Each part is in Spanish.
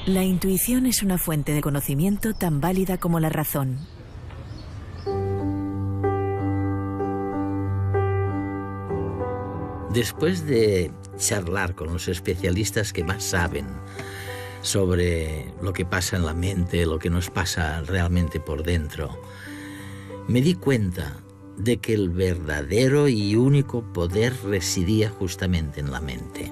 La intuición es una fuente de conocimiento tan válida como la razón. Después de charlar con los especialistas que más saben sobre lo que pasa en la mente, lo que nos pasa realmente por dentro, me di cuenta de que el verdadero y único poder residía justamente en la mente.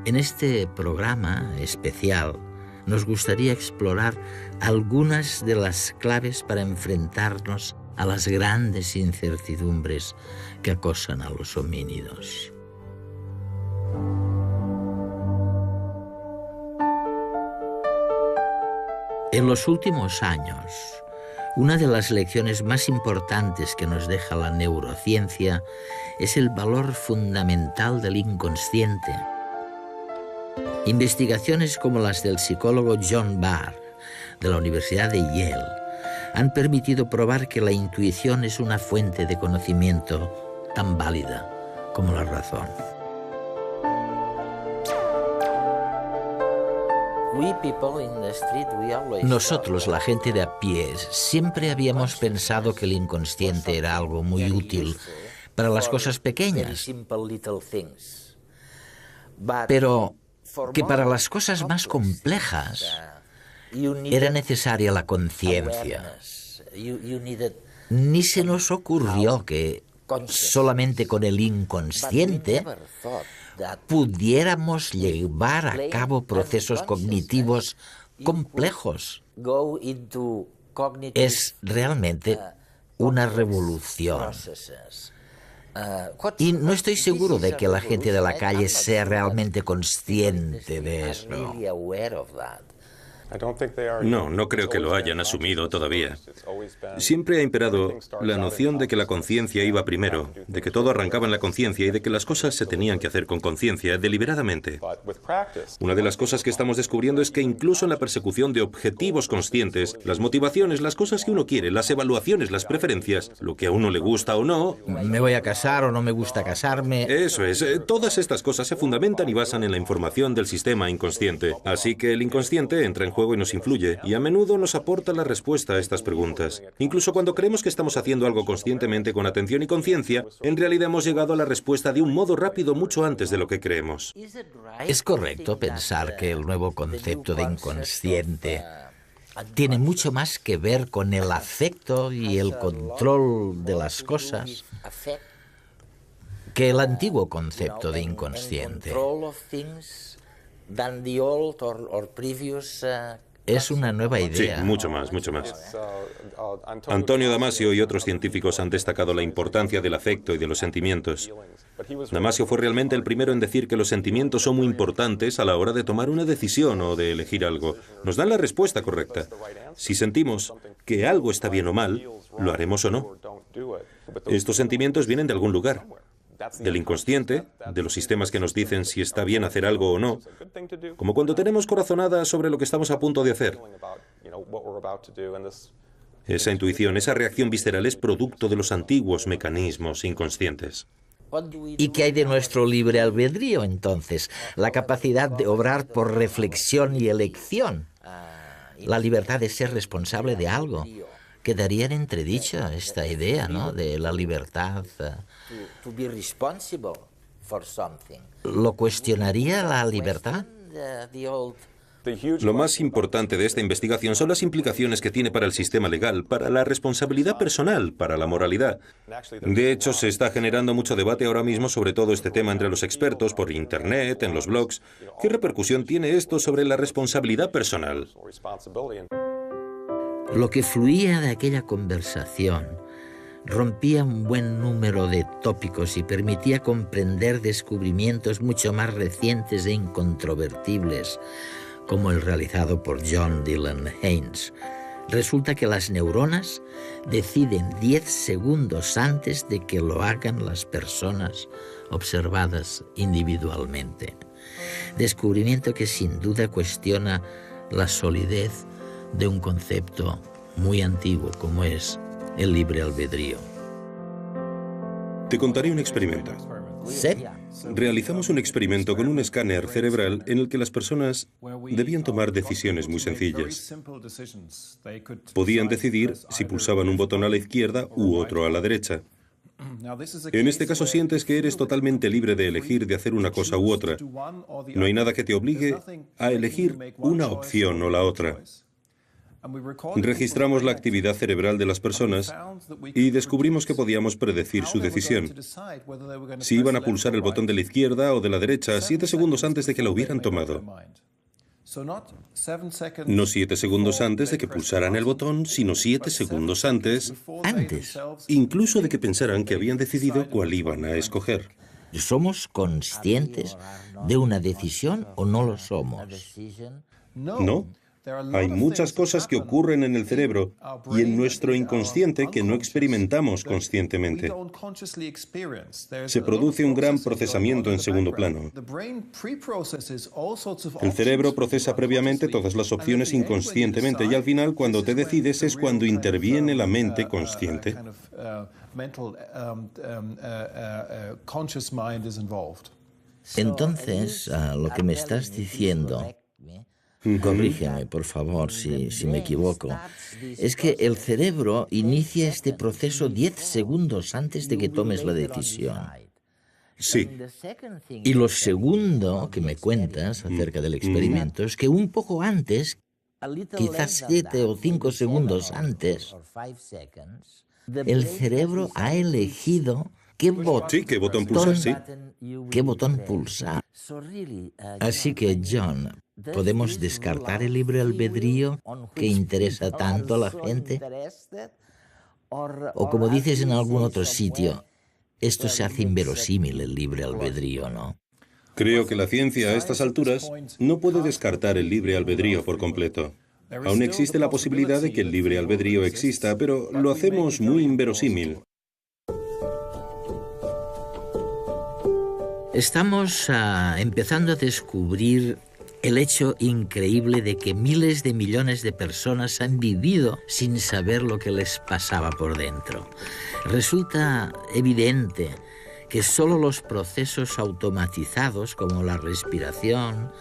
En este programa especial nos gustaría explorar algunas de las claves para enfrentarnos a las grandes incertidumbres que acosan a los homínidos. En los últimos años, una de las lecciones más importantes que nos deja la neurociencia es el valor fundamental del inconsciente. Investigaciones como las del psicólogo John Barr, de la Universidad de Yale, han permitido probar que la intuición es una fuente de conocimiento tan válida como la razón. Nosotros, la gente de a pie, siempre habíamos pensado que el inconsciente era algo muy útil para las cosas pequeñas, pero que para las cosas más complejas era necesaria la conciencia. Ni se nos ocurrió que solamente con el inconsciente pudiéramos llevar a cabo procesos cognitivos complejos. Es realmente una revolución. Y no estoy seguro de que la gente de la calle sea realmente consciente de eso. No, no creo que lo hayan asumido todavía. Siempre ha imperado la noción de que la conciencia iba primero, de que todo arrancaba en la conciencia y de que las cosas se tenían que hacer con conciencia, deliberadamente. Una de las cosas que estamos descubriendo es que incluso en la persecución de objetivos conscientes, las motivaciones, las cosas que uno quiere, las evaluaciones, las preferencias, lo que a uno le gusta o no... ¿Me voy a casar o no me gusta casarme? Eso es. Todas estas cosas se fundamentan y basan en la información del sistema inconsciente. Así que el inconsciente entra en juego y nos influye, y a menudo nos aporta la respuesta a estas preguntas. Incluso cuando creemos que estamos haciendo algo conscientemente con atención y conciencia, en realidad hemos llegado a la respuesta de un modo rápido mucho antes de lo que creemos. ¿Es correcto pensar que el nuevo concepto de inconsciente tiene mucho más que ver con el afecto y el control de las cosas que el antiguo concepto de inconsciente? Es una nueva idea. Sí, mucho más, mucho más. Antonio Damasio y otros científicos han destacado la importancia del afecto y de los sentimientos. Damasio fue realmente el primero en decir que los sentimientos son muy importantes a la hora de tomar una decisión o de elegir algo. Nos dan la respuesta correcta. Si sentimos que algo está bien o mal, lo haremos o no. Estos sentimientos vienen de algún lugar. Del inconsciente, de los sistemas que nos dicen si está bien hacer algo o no, como cuando tenemos corazonadas sobre lo que estamos a punto de hacer. Esa intuición, esa reacción visceral es producto de los antiguos mecanismos inconscientes. ¿Y qué hay de nuestro libre albedrío, entonces? La capacidad de obrar por reflexión y elección. La libertad de ser responsable de algo. Quedaría en entredicho esta idea, ¿no?, de la libertad. ¿Lo cuestionaría la libertad? Lo más importante de esta investigación son las implicaciones que tiene para el sistema legal, para la responsabilidad personal, para la moralidad. De hecho, se está generando mucho debate ahora mismo sobre todo este tema entre los expertos, por Internet, en los blogs. ¿Qué repercusión tiene esto sobre la responsabilidad personal? Lo que fluía de aquella conversación rompía un buen número de tópicos y permitía comprender descubrimientos mucho más recientes e incontrovertibles, como el realizado por John Dylan Haynes, Resulta que las neuronas deciden 10 segundos antes de que lo hagan las personas observadas individualmente. Descubrimiento que sin duda cuestiona la solidez de un concepto muy antiguo como es el libre albedrío. Te contaré un experimento. ¿Sí? Realizamos un experimento con un escáner cerebral en el que las personas debían tomar decisiones muy sencillas. Podían decidir si pulsaban un botón a la izquierda u otro a la derecha. En este caso sientes que eres totalmente libre de elegir de hacer una cosa u otra. No hay nada que te obligue a elegir una opción o la otra. Registramos la actividad cerebral de las personas y descubrimos que podíamos predecir su decisión. Si iban a pulsar el botón de la izquierda o de la derecha 7 segundos antes de que lo hubieran tomado. No 7 segundos antes de que pulsaran el botón, sino 7 segundos antes, incluso de que pensaran que habían decidido cuál iban a escoger. ¿Somos conscientes de una decisión o no lo somos? No. Hay muchas cosas que ocurren en el cerebro y en nuestro inconsciente que no experimentamos conscientemente. Se produce un gran procesamiento en segundo plano. El cerebro procesa previamente todas las opciones inconscientemente y al final, cuando te decides, es cuando interviene la mente consciente. Entonces, lo que me estás diciendo, corrígeme, por favor, si me equivoco, es que el cerebro inicia este proceso 10 segundos antes de que tomes la decisión. Sí. Y lo segundo que me cuentas acerca del experimento es que un poco antes, quizás 7 o 5 segundos antes, el cerebro ha elegido qué botón pulsar, sí. ¿Qué botón pulsar? Así que, John, ¿podemos descartar el libre albedrío que interesa tanto a la gente? O como dices en algún otro sitio, esto se hace inverosímil el libre albedrío, ¿no? Creo que la ciencia a estas alturas no puede descartar el libre albedrío por completo. Aún existe la posibilidad de que el libre albedrío exista, pero lo hacemos muy inverosímil. Estamos empezando a descubrir el hecho increíble de que miles de millones de personas han vivido sin saber lo que les pasaba por dentro. Resulta evidente que solo los procesos automatizados como la respiración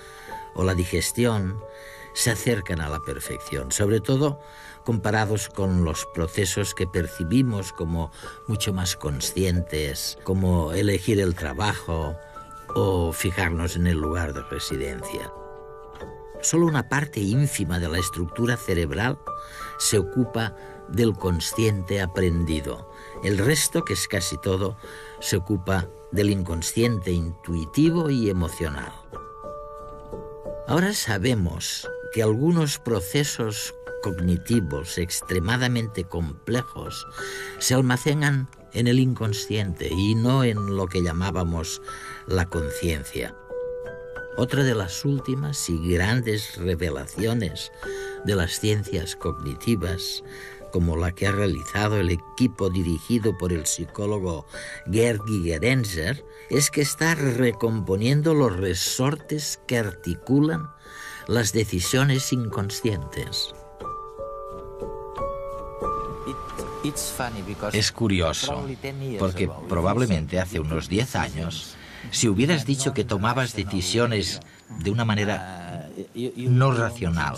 o la digestión se acercan a la perfección, sobre todo comparados con los procesos que percibimos como mucho más conscientes, como elegir el trabajo o fijarnos en el lugar de residencia. Solo una parte ínfima de la estructura cerebral se ocupa del consciente aprendido. El resto, que es casi todo, se ocupa del inconsciente intuitivo y emocional. Ahora sabemos que algunos procesos cognitivos extremadamente complejos se almacenan en el inconsciente y no en lo que llamábamos la conciencia. Otra de las últimas y grandes revelaciones de las ciencias cognitivas, como la que ha realizado el equipo dirigido por el psicólogo Gerd Gigerenzer, es que está recomponiendo los resortes que articulan las decisiones inconscientes. Es curioso, porque probablemente hace unos 10 años, si hubieras dicho que tomabas decisiones de una manera no racional,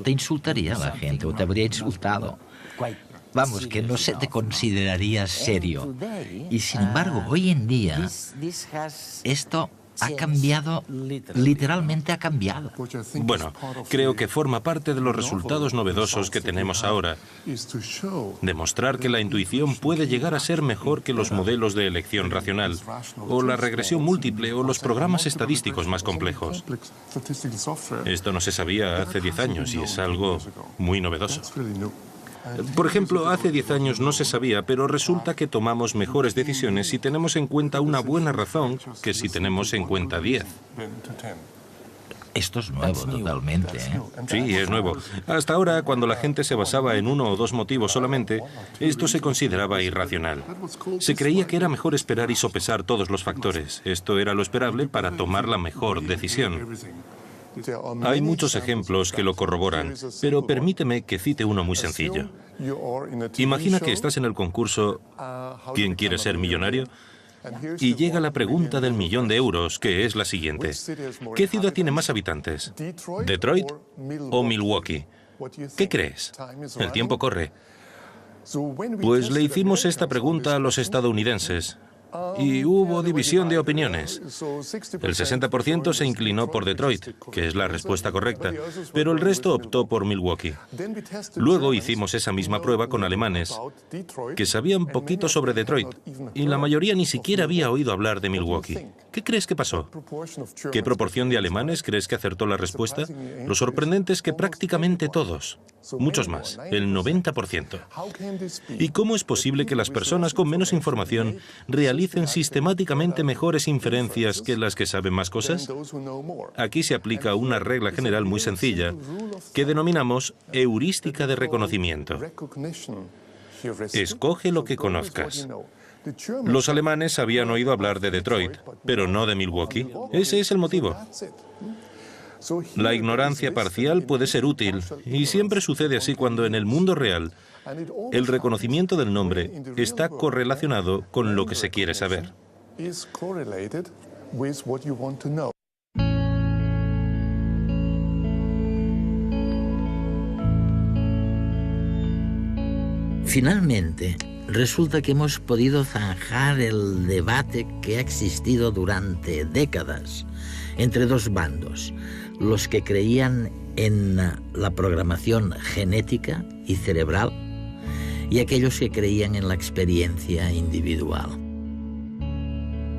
te insultaría la gente o te habría insultado. Vamos, que no se te consideraría serio. Y sin embargo, hoy en día, esto ha cambiado, literalmente ha cambiado. Bueno, creo que forma parte de los resultados novedosos que tenemos ahora. Demostrar que la intuición puede llegar a ser mejor que los modelos de elección racional, o la regresión múltiple, o los programas estadísticos más complejos. Esto no se sabía hace 10 años y es algo muy novedoso. Por ejemplo, hace 10 años no se sabía, pero resulta que tomamos mejores decisiones si tenemos en cuenta una buena razón que si tenemos en cuenta 10. Esto es nuevo totalmente, ¿eh? Sí, es nuevo. Hasta ahora, cuando la gente se basaba en uno o dos motivos solamente, esto se consideraba irracional. Se creía que era mejor esperar y sopesar todos los factores. Esto era lo esperable para tomar la mejor decisión. Hay muchos ejemplos que lo corroboran, pero permíteme que cite uno muy sencillo. Imagina que estás en el concurso ¿Quién quiere ser millonario? Y llega la pregunta del €1.000.000, que es la siguiente. ¿Qué ciudad tiene más habitantes? ¿Detroit o Milwaukee? ¿Qué crees? El tiempo corre. Pues le hicimos esta pregunta a los estadounidenses y hubo división de opiniones. El 60% se inclinó por Detroit, que es la respuesta correcta, pero el resto optó por Milwaukee. Luego hicimos esa misma prueba con alemanes, que sabían poquito sobre Detroit, y la mayoría ni siquiera había oído hablar de Milwaukee. ¿Qué crees que pasó? ¿Qué proporción de alemanes crees que acertó la respuesta? Lo sorprendente es que prácticamente todos, muchos más, el 90%. ¿Y cómo es posible que las personas con menos información realicen sistemáticamente mejores inferencias que las que saben más cosas? Aquí se aplica una regla general muy sencilla que denominamos heurística de reconocimiento. Escoge lo que conozcas. Los alemanes habían oído hablar de Detroit, pero no de Milwaukee. Ese es el motivo. La ignorancia parcial puede ser útil, y siempre sucede así cuando en el mundo real el reconocimiento del nombre está correlacionado con lo que se quiere saber. Finalmente, resulta que hemos podido zanjar el debate que ha existido durante décadas entre dos bandos, los que creían en la programación genética y cerebral y aquellos que creían en la experiencia individual.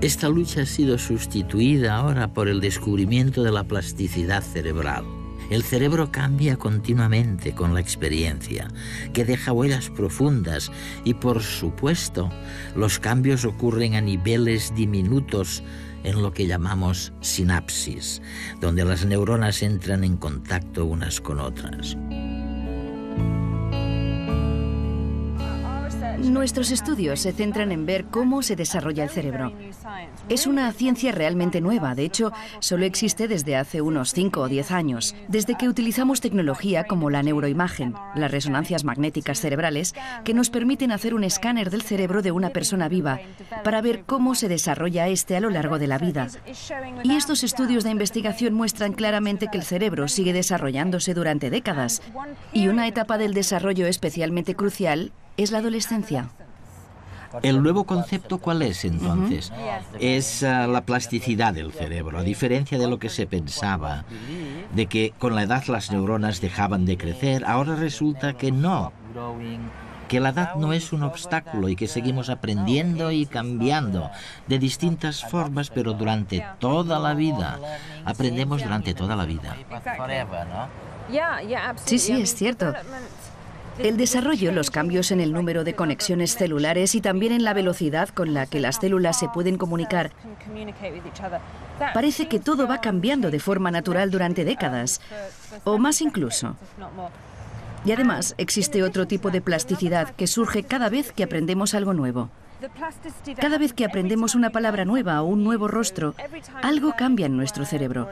Esta lucha ha sido sustituida ahora por el descubrimiento de la plasticidad cerebral. El cerebro cambia continuamente con la experiencia, que deja huellas profundas y, por supuesto, los cambios ocurren a niveles diminutos en lo que llamamos sinapsis, donde las neuronas entran en contacto unas con otras. Nuestros estudios se centran en ver cómo se desarrolla el cerebro. Es una ciencia realmente nueva, de hecho, solo existe desde hace unos 5 o 10 años, desde que utilizamos tecnología como la neuroimagen, las resonancias magnéticas cerebrales, que nos permiten hacer un escáner del cerebro de una persona viva para ver cómo se desarrolla este a lo largo de la vida. Y estos estudios de investigación muestran claramente que el cerebro sigue desarrollándose durante décadas, y una etapa del desarrollo especialmente crucial es la adolescencia. ¿El nuevo concepto cuál es entonces? Es la plasticidad del cerebro, a diferencia de lo que se pensaba, de que con la edad las neuronas dejaban de crecer. Ahora resulta que no, que la edad no es un obstáculo y que seguimos aprendiendo y cambiando de distintas formas, pero durante toda la vida. Aprendemos durante toda la vida. Sí, es cierto. El desarrollo, los cambios en el número de conexiones celulares y también en la velocidad con la que las células se pueden comunicar. Parece que todo va cambiando de forma natural durante décadas, o más incluso. Y además existe otro tipo de plasticidad que surge cada vez que aprendemos algo nuevo. Cada vez que aprendemos una palabra nueva o un nuevo rostro, algo cambia en nuestro cerebro.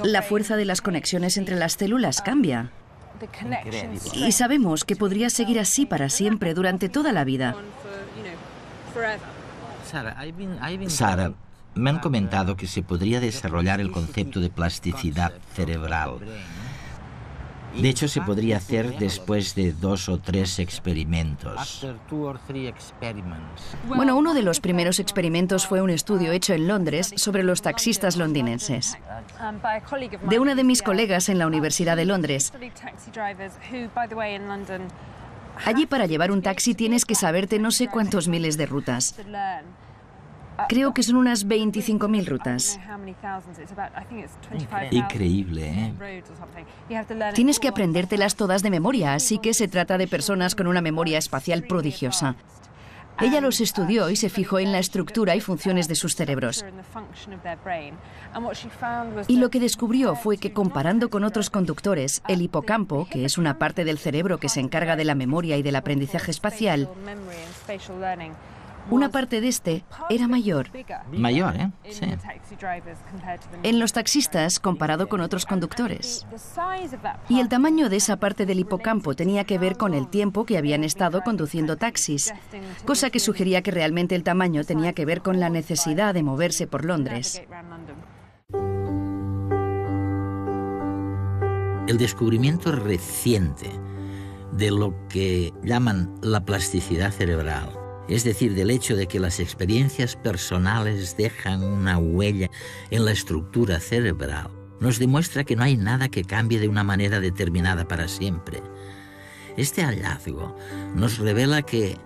La fuerza de las conexiones entre las células cambia. Y sabemos que podría seguir así para siempre, durante toda la vida. Sara, me han comentado que se podría desarrollar el concepto de plasticidad cerebral. De hecho, se podría hacer después de 2 o 3 experimentos. Bueno, uno de los primeros experimentos fue un estudio hecho en Londres sobre los taxistas londinenses. De una de mis colegas en la Universidad de Londres. Allí, para llevar un taxi tienes que saberte no sé cuántos miles de rutas. Creo que son unas 25.000 rutas. Increíble, ¿eh? Tienes que aprendértelas todas de memoria, así que se trata de personas con una memoria espacial prodigiosa. Ella los estudió y se fijó en la estructura y funciones de sus cerebros. Y lo que descubrió fue que, comparando con otros conductores, el hipocampo, que es una parte del cerebro que se encarga de la memoria y del aprendizaje espacial, una parte de este era mayor. Mayor, ¿eh? Sí. En los taxistas, comparado con otros conductores. Y el tamaño de esa parte del hipocampo tenía que ver con el tiempo que habían estado conduciendo taxis, cosa que sugería que realmente el tamaño tenía que ver con la necesidad de moverse por Londres. El descubrimiento reciente de lo que llaman la plasticidad cerebral, es decir, del hecho de que las experiencias personales dejan una huella en la estructura cerebral, nos demuestra que no hay nada que cambie de una manera determinada para siempre. Este hallazgo nos revela que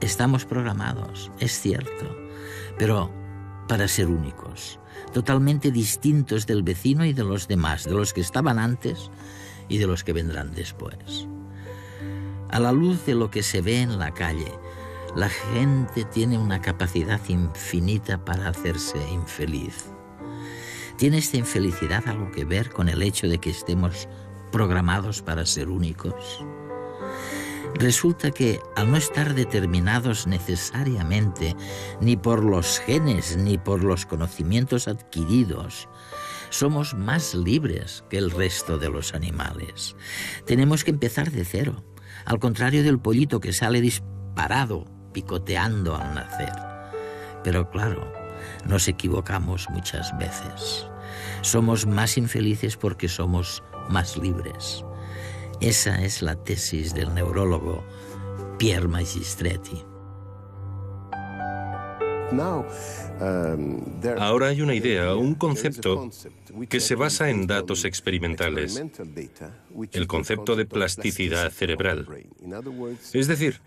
estamos programados, es cierto, pero para ser únicos, totalmente distintos del vecino y de los demás, de los que estaban antes y de los que vendrán después. A la luz de lo que se ve en la calle, la gente tiene una capacidad infinita para hacerse infeliz. ¿Tiene esta infelicidad algo que ver con el hecho de que estemos programados para ser únicos? Resulta que, al no estar determinados necesariamente ni por los genes ni por los conocimientos adquiridos, somos más libres que el resto de los animales. Tenemos que empezar de cero, al contrario del pollito que sale disparado, picoteando al nacer. Pero claro, nos equivocamos muchas veces. Somos más infelices porque somos más libres. Esa es la tesis del neurólogo Pierre Magistretti. Ahora hay una idea, un concepto que se basa en datos experimentales, el concepto de plasticidad cerebral. Es decir,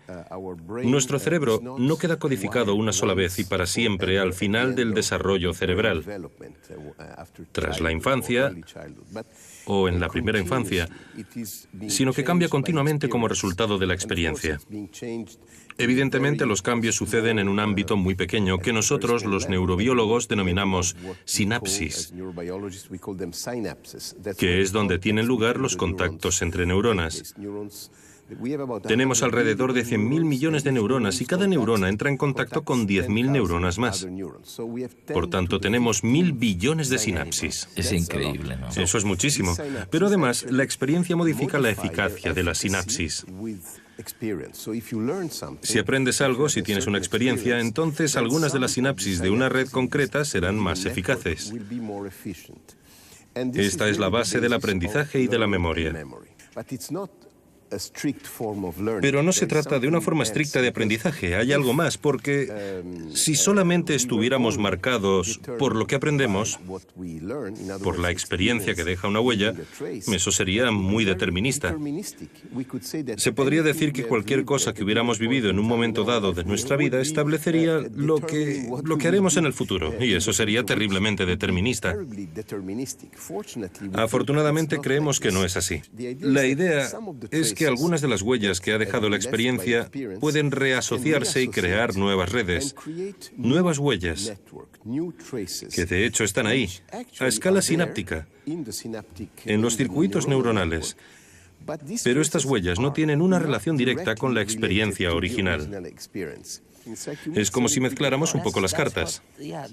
nuestro cerebro no queda codificado una sola vez y para siempre al final del desarrollo cerebral, tras la infancia o en la primera infancia, sino que cambia continuamente como resultado de la experiencia. Evidentemente, los cambios suceden en un ámbito muy pequeño que nosotros, los neurobiólogos, denominamos sinapsis, que es donde tienen lugar los contactos entre neuronas. Tenemos alrededor de 100.000 millones de neuronas y cada neurona entra en contacto con 10.000 neuronas más. Por tanto, tenemos 1.000 billones de sinapsis. Es increíble, ¿no? Eso es muchísimo. Pero además, la experiencia modifica la eficacia de la sinapsis. Si aprendes algo, si tienes una experiencia, entonces algunas de las sinapsis de una red concreta serán más eficaces. Esta es la base del aprendizaje y de la memoria. Pero no se trata de una forma estricta de aprendizaje, hay algo más, porque si solamente estuviéramos marcados por lo que aprendemos, por la experiencia que deja una huella, eso sería muy determinista. Se podría decir que cualquier cosa que hubiéramos vivido en un momento dado de nuestra vida establecería lo que haremos en el futuro, y eso sería terriblemente determinista. Afortunadamente creemos que no es así. La idea es que algunas de las huellas que ha dejado la experiencia pueden reasociarse y crear nuevas redes, nuevas huellas, que de hecho están ahí, a escala sináptica, en los circuitos neuronales. Pero estas huellas no tienen una relación directa con la experiencia original. Es como si mezcláramos un poco las cartas.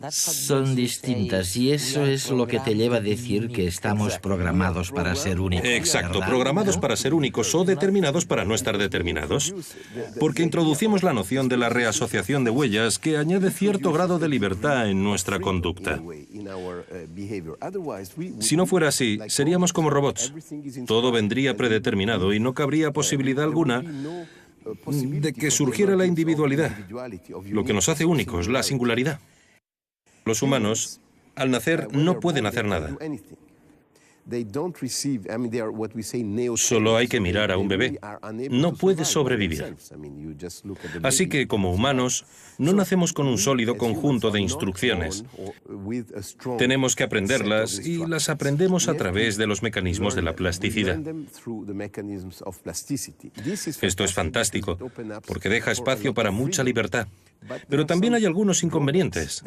Son distintas y eso es lo que te lleva a decir que estamos programados para ser únicos. Exacto, ¿verdad? programados para ser únicos o determinados para no estar determinados. Porque introducimos la noción de la reasociación de huellas que añade cierto grado de libertad en nuestra conducta. Si no fuera así, seríamos como robots. Todo vendría predeterminado y no cabría posibilidad alguna de que surgiera la individualidad, lo que nos hace únicos, la singularidad. Los humanos, al nacer, no pueden hacer nada. Solo hay que mirar a un bebé. No puede sobrevivir. Así que, como humanos, no nacemos con un sólido conjunto de instrucciones. Tenemos que aprenderlas y las aprendemos a través de los mecanismos de la plasticidad. Esto es fantástico, porque deja espacio para mucha libertad. Pero también hay algunos inconvenientes.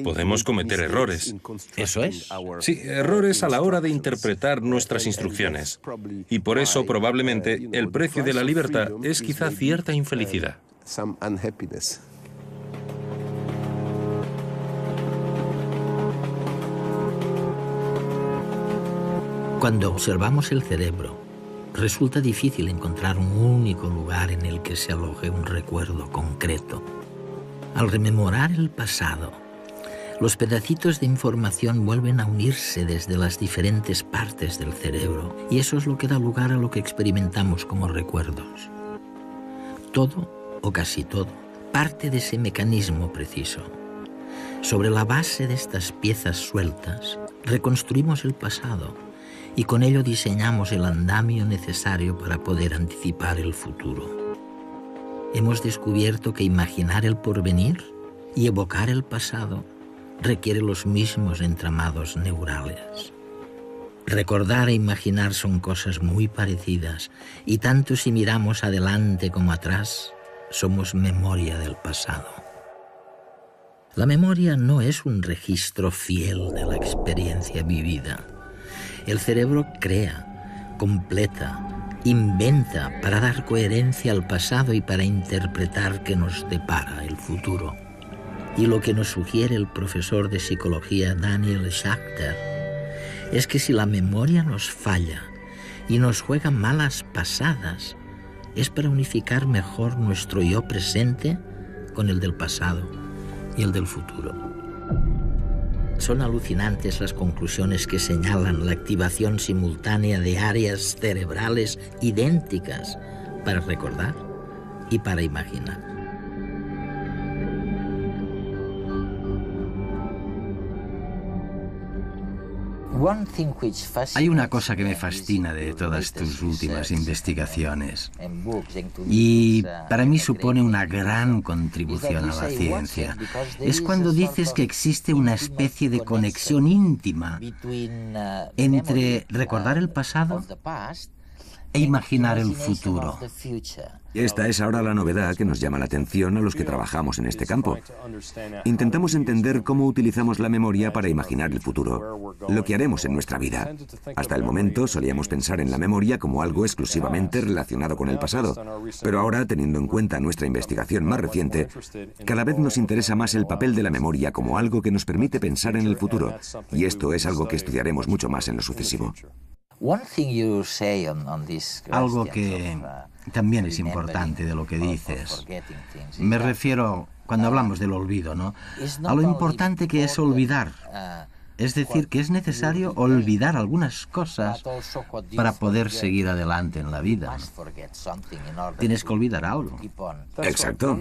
Podemos cometer errores. Eso es. Sí, errores a la hora de interpretar nuestras instrucciones. Y por eso, probablemente, el precio de la libertad es quizá cierta infelicidad. Cuando observamos el cerebro, resulta difícil encontrar un único lugar en el que se aloje un recuerdo concreto. Al rememorar el pasado, los pedacitos de información vuelven a unirse desde las diferentes partes del cerebro, y eso es lo que da lugar a lo que experimentamos como recuerdos. Todo, o casi todo, parte de ese mecanismo preciso. Sobre la base de estas piezas sueltas, reconstruimos el pasado y con ello diseñamos el andamio necesario para poder anticipar el futuro. Hemos descubierto que imaginar el porvenir y evocar el pasado requiere los mismos entramados neurales. Recordar e imaginar son cosas muy parecidas, y tanto si miramos adelante como atrás, somos memoria del pasado. La memoria no es un registro fiel de la experiencia vivida. El cerebro crea, completa, inventa para dar coherencia al pasado y para interpretar qué nos depara el futuro. Y lo que nos sugiere el profesor de psicología Daniel Schachter es que si la memoria nos falla y nos juega malas pasadas, es para unificar mejor nuestro yo presente con el del pasado y el del futuro. Son alucinantes las conclusiones que señalan la activación simultánea de áreas cerebrales idénticas para recordar y para imaginar. Hay una cosa que me fascina de todas tus últimas investigaciones y para mí supone una gran contribución a la ciencia. Es cuando dices que existe una especie de conexión íntima entre recordar el pasado e imaginar el futuro. Esta es ahora la novedad que nos llama la atención a los que trabajamos en este campo. Intentamos entender cómo utilizamos la memoria para imaginar el futuro, lo que haremos en nuestra vida. Hasta el momento solíamos pensar en la memoria como algo exclusivamente relacionado con el pasado, pero ahora, teniendo en cuenta nuestra investigación más reciente, cada vez nos interesa más el papel de la memoria como algo que nos permite pensar en el futuro, y esto es algo que estudiaremos mucho más en lo sucesivo. Algo que también es importante de lo que dices. Me refiero, cuando hablamos del olvido, ¿no?, a lo importante que es olvidar. Es decir, que es necesario olvidar algunas cosas para poder seguir adelante en la vida. Tienes que olvidar algo. Exacto.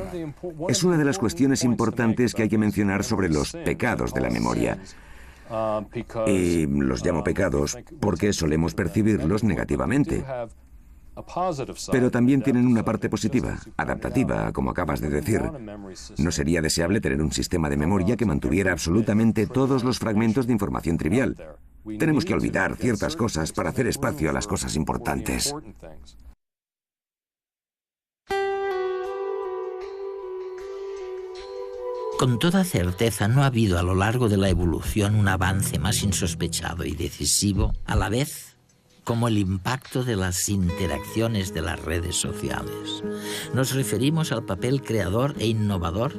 Es una de las cuestiones importantes que hay que mencionar sobre los pecados de la memoria. Y los llamo pecados porque solemos percibirlos negativamente. Pero también tienen una parte positiva, adaptativa, como acabas de decir. No sería deseable tener un sistema de memoria que mantuviera absolutamente todos los fragmentos de información trivial. Tenemos que olvidar ciertas cosas para hacer espacio a las cosas importantes. Con toda certeza no ha habido a lo largo de la evolución un avance más insospechado y decisivo, a la vez como el impacto de las interacciones de las redes sociales. Nos referimos al papel creador e innovador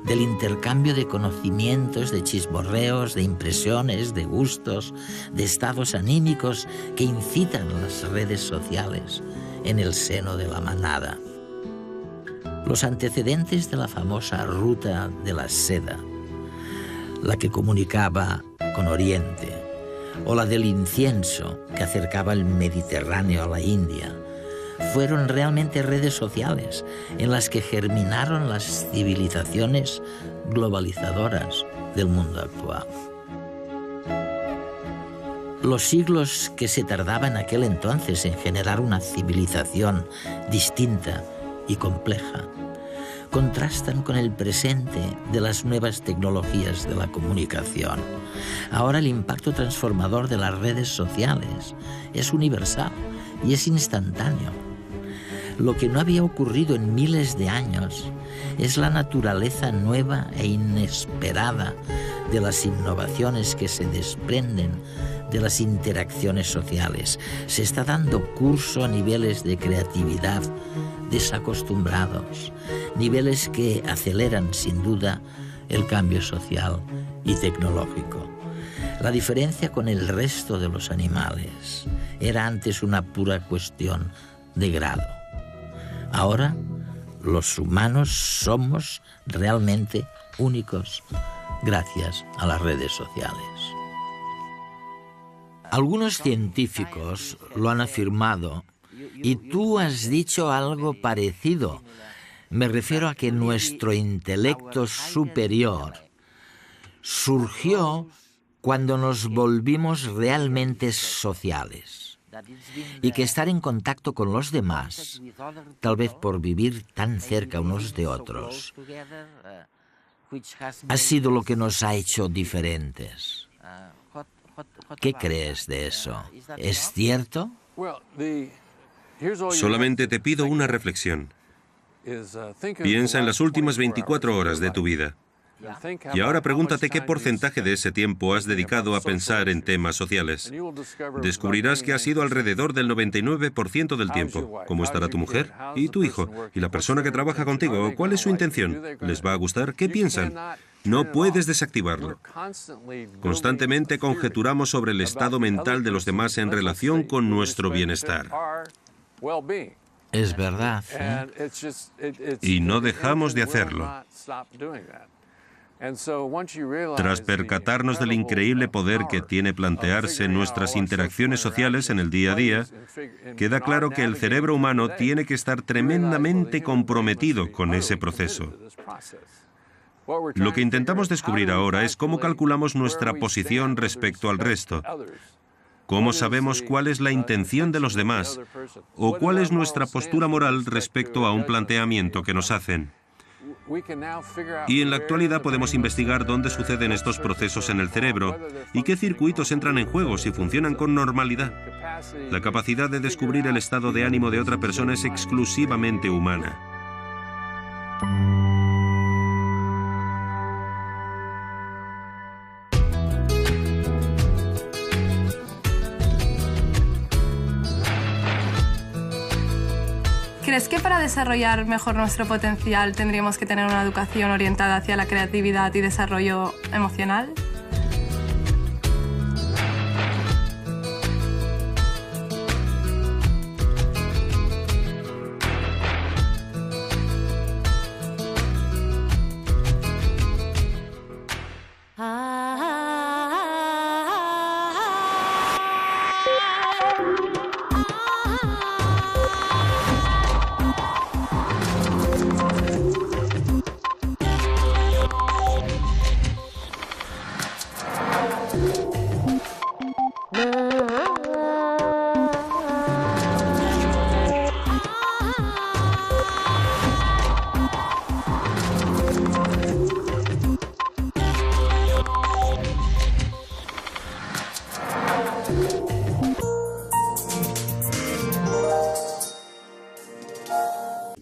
del intercambio de conocimientos, de chismorreos, de impresiones, de gustos, de estados anímicos que incitan las redes sociales en el seno de la manada. Los antecedentes de la famosa ruta de la seda, la que comunicaba con Oriente, o la del incienso que acercaba el Mediterráneo a la India, fueron realmente redes sociales en las que germinaron las civilizaciones globalizadoras del mundo actual. Los siglos que se tardaba en aquel entonces en generar una civilización distinta y compleja contrastan con el presente de las nuevas tecnologías de la comunicación. Ahora el impacto transformador de las redes sociales es universal y es instantáneo. Lo que no había ocurrido en miles de años es la naturaleza nueva e inesperada de las innovaciones que se desprenden de las interacciones sociales. Se está dando curso a niveles de creatividad desacostumbrados, niveles que aceleran sin duda el cambio social y tecnológico. La diferencia con el resto de los animales era antes una pura cuestión de grado. Ahora, los humanos somos realmente únicos gracias a las redes sociales. Algunos científicos lo han afirmado y tú has dicho algo parecido. Me refiero a que nuestro intelecto superior surgió cuando nos volvimos realmente sociales y que estar en contacto con los demás, tal vez por vivir tan cerca unos de otros, ha sido lo que nos ha hecho diferentes. ¿Qué crees de eso? ¿Es cierto? Solamente te pido una reflexión. Piensa en las últimas 24 horas de tu vida. Y ahora pregúntate qué porcentaje de ese tiempo has dedicado a pensar en temas sociales. Descubrirás que ha sido alrededor del 99% del tiempo. ¿Cómo estará tu mujer? ¿Y tu hijo? ¿Y la persona que trabaja contigo? ¿Cuál es su intención? ¿Les va a gustar? ¿Qué piensan? No puedes desactivarlo. Constantemente conjeturamos sobre el estado mental de los demás en relación con nuestro bienestar. Es verdad, Y no dejamos de hacerlo. Tras percatarnos del increíble poder que tiene plantearse nuestras interacciones sociales en el día a día, queda claro que el cerebro humano tiene que estar tremendamente comprometido con ese proceso. Lo que intentamos descubrir ahora es cómo calculamos nuestra posición respecto al resto. ¿Cómo sabemos cuál es la intención de los demás? ¿O cuál es nuestra postura moral respecto a un planteamiento que nos hacen? Y en la actualidad podemos investigar dónde suceden estos procesos en el cerebro y qué circuitos entran en juego si funcionan con normalidad. La capacidad de descubrir el estado de ánimo de otra persona es exclusivamente humana. ¿Crees que para desarrollar mejor nuestro potencial tendríamos que tener una educación orientada hacia la creatividad y desarrollo emocional?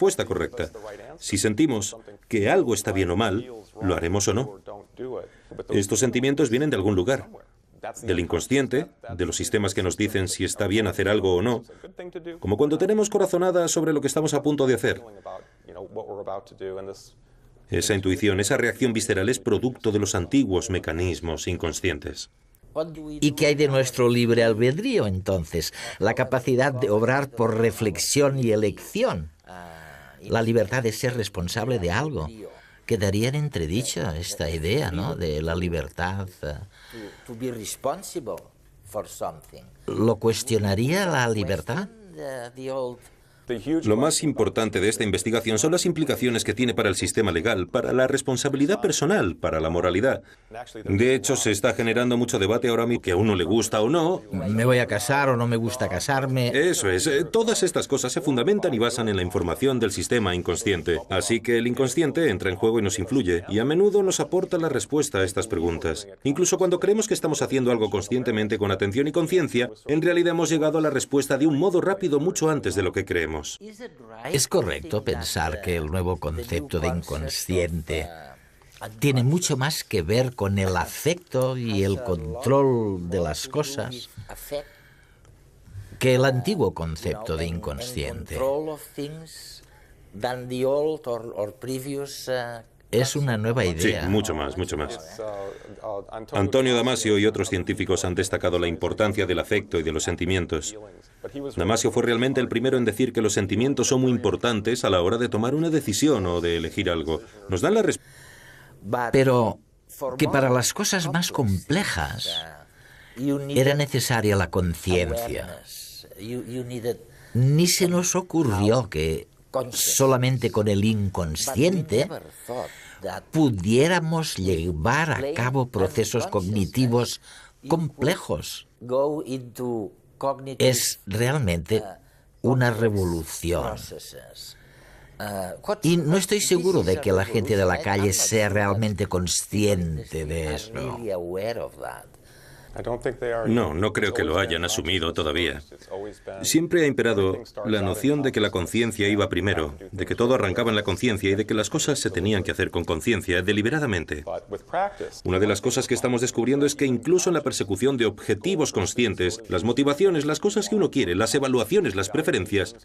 Respuesta correcta. Si sentimos que algo está bien o mal, lo haremos o no. Estos sentimientos vienen de algún lugar. Del inconsciente, de los sistemas que nos dicen si está bien hacer algo o no, como cuando tenemos corazonada sobre lo que estamos a punto de hacer. Esa intuición, esa reacción visceral es producto de los antiguos mecanismos inconscientes. ¿Y qué hay de nuestro libre albedrío, entonces? La capacidad de obrar por reflexión y elección. La libertad de ser responsable de algo. Quedaría en entredicho esta idea, ¿no?, de la libertad. ¿Lo cuestionaría la libertad? Lo más importante de esta investigación son las implicaciones que tiene para el sistema legal, para la responsabilidad personal, para la moralidad. De hecho, se está generando mucho debate ahora mismo, que a uno le gusta o no. ¿Me voy a casar o no me gusta casarme? Eso es. Todas estas cosas se fundamentan y basan en la información del sistema inconsciente. Así que el inconsciente entra en juego y nos influye, y a menudo nos aporta la respuesta a estas preguntas. Incluso cuando creemos que estamos haciendo algo conscientemente con atención y conciencia, en realidad hemos llegado a la respuesta de un modo rápido mucho antes de lo que creemos. ¿Es correcto pensar que el nuevo concepto de inconsciente tiene mucho más que ver con el afecto y el control de las cosas que el antiguo concepto de inconsciente? Es una nueva idea. Sí, mucho más, mucho más. Antonio Damasio y otros científicos han destacado la importancia del afecto y de los sentimientos. Damasio fue realmente el primero en decir que los sentimientos son muy importantes a la hora de tomar una decisión o de elegir algo. Nos dan la respuesta. Pero que para las cosas más complejas era necesaria la conciencia. Ni se nos ocurrió que solamente con el inconsciente pudiéramos llevar a cabo procesos cognitivos complejos. Es realmente una revolución. Y no estoy seguro de que la gente de la calle sea realmente consciente de eso. No creo que lo hayan asumido todavía. Siempre ha imperado la noción de que la conciencia iba primero, de que todo arrancaba en la conciencia y de que las cosas se tenían que hacer con conciencia, deliberadamente. Una de las cosas que estamos descubriendo es que incluso en la persecución de objetivos conscientes, las motivaciones, las cosas que uno quiere, las evaluaciones, las preferencias...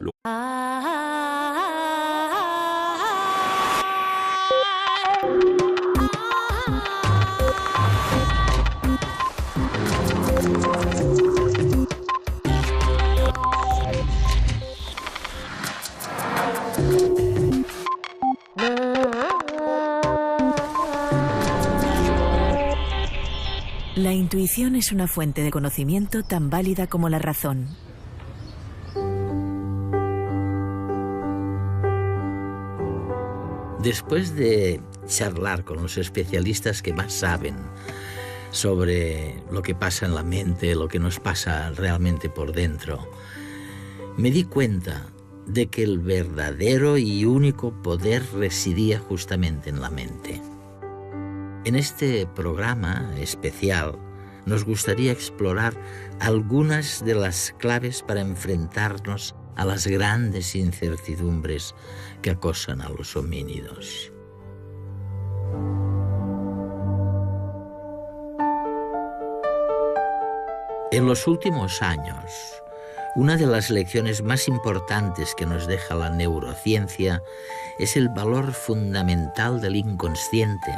La intuición es una fuente de conocimiento tan válida como la razón. Después de charlar con los especialistas que más saben sobre lo que pasa en la mente, lo que nos pasa realmente por dentro, me di cuenta de que el verdadero y único poder residía justamente en la mente. En este programa especial nos gustaría explorar algunas de las claves para enfrentarnos a las grandes incertidumbres que acosan a los homínidos. En los últimos años, una de las lecciones más importantes que nos deja la neurociencia es el valor fundamental del inconsciente.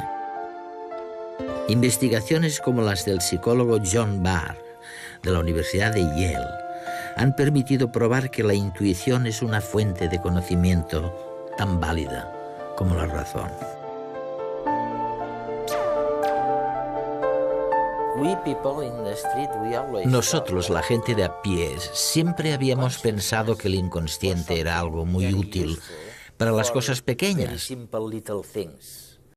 Investigaciones como las del psicólogo John Barr, de la Universidad de Yale, han permitido probar que la intuición es una fuente de conocimiento tan válida como la razón. Nosotros, la gente de a pie, siempre habíamos pensado que el inconsciente era algo muy útil para las cosas pequeñas.